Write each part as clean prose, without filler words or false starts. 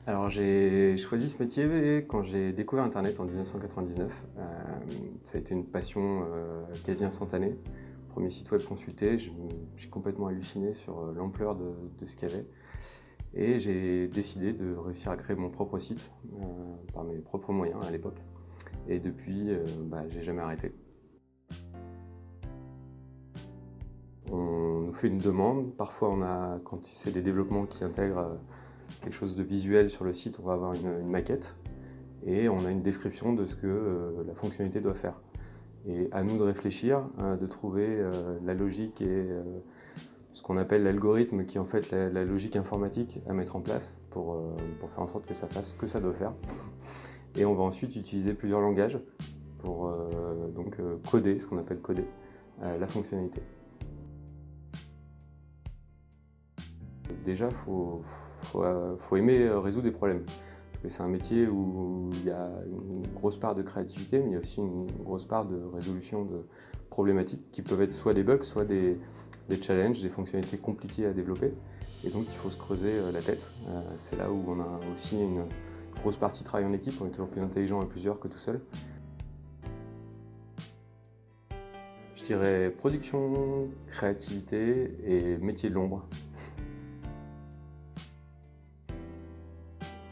Alors j'ai choisi ce métier quand j'ai découvert Internet en 1999. Ça a été une passion quasi instantanée. Premier site web consulté, j'ai complètement halluciné sur l'ampleur de ce qu'il y avait. Et j'ai décidé de réussir à créer mon propre site par mes propres moyens à l'époque. Et depuis, j'ai jamais arrêté. On nous fait une demande, parfois quand c'est des développements qui intègrent quelque chose de visuel sur le site, on va avoir une maquette et on a une description de ce que la fonctionnalité doit faire. Et à nous de réfléchir, de trouver la logique et ce qu'on appelle l'algorithme, qui est en fait la logique informatique à mettre en place pour faire en sorte que ça fasse ce que ça doit faire. Et on va ensuite utiliser plusieurs langages pour coder, ce qu'on appelle coder, la fonctionnalité. Déjà, faut aimer résoudre des problèmes. Parce que c'est un métier où il y a une grosse part de créativité, mais il y a aussi une grosse part de résolution de problématiques qui peuvent être soit des bugs, soit des challenges, des fonctionnalités compliquées à développer. Et donc il faut se creuser la tête. C'est là où on a aussi une grosse partie de travail en équipe. On est toujours plus intelligent à plusieurs que tout seul. Je dirais production, créativité et métier de l'ombre.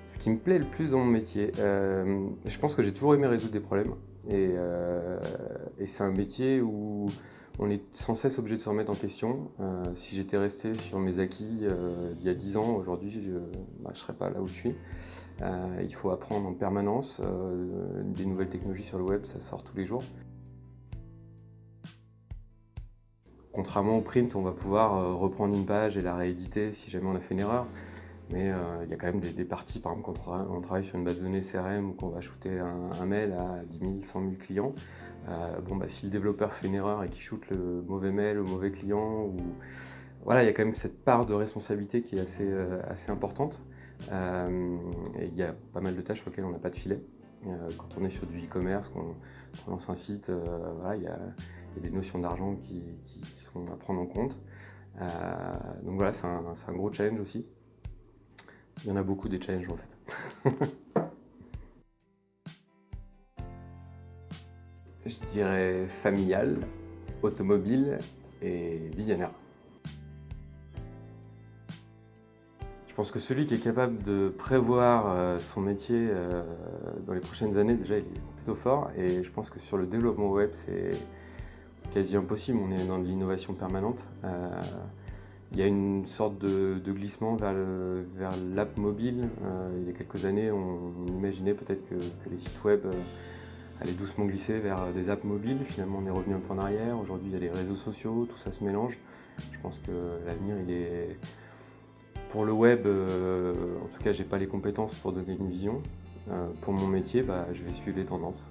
Ce qui me plaît le plus dans mon métier, je pense que j'ai toujours aimé résoudre des problèmes. Et c'est un métier où on est sans cesse obligé de se remettre en question. Si j'étais resté sur mes acquis d'il y a 10 ans, aujourd'hui je ne serais pas là où je suis. Il faut apprendre en permanence. Des nouvelles technologies sur le web, ça sort tous les jours. Contrairement au print, on va pouvoir reprendre une page et la rééditer si jamais on a fait une erreur. Mais il y a quand même des parties, par exemple quand on travaille sur une base de données CRM ou qu'on va shooter un mail à 10 000, 100 000 clients, si le développeur fait une erreur et qu'il shoote le mauvais mail au mauvais client, voilà, il y a quand même cette part de responsabilité qui est assez importante. Et il y a pas mal de tâches sur lesquelles on n'a pas de filet. Quand on est sur du e-commerce, qu'on lance un site, voilà, il y a des notions d'argent qui sont à prendre en compte. Donc voilà, c'est un gros challenge aussi. Il y en a beaucoup des challenges en fait. Je dirais familial, automobile et visionnaire. Je pense que celui qui est capable de prévoir son métier dans les prochaines années, déjà il est plutôt fort. Et je pense que sur le développement web, c'est quasi impossible. On est dans de l'innovation permanente. Il y a une sorte de glissement vers l'app mobile. Il y a quelques années, on imaginait peut-être que les sites web allaient doucement glisser vers des apps mobiles. Finalement, on est revenu un peu en arrière. Aujourd'hui, il y a les réseaux sociaux, tout ça se mélange. Je pense que l'avenir, il est... Pour le web, en tout cas, j'ai pas les compétences pour donner une vision. Pour mon métier, je vais suivre les tendances.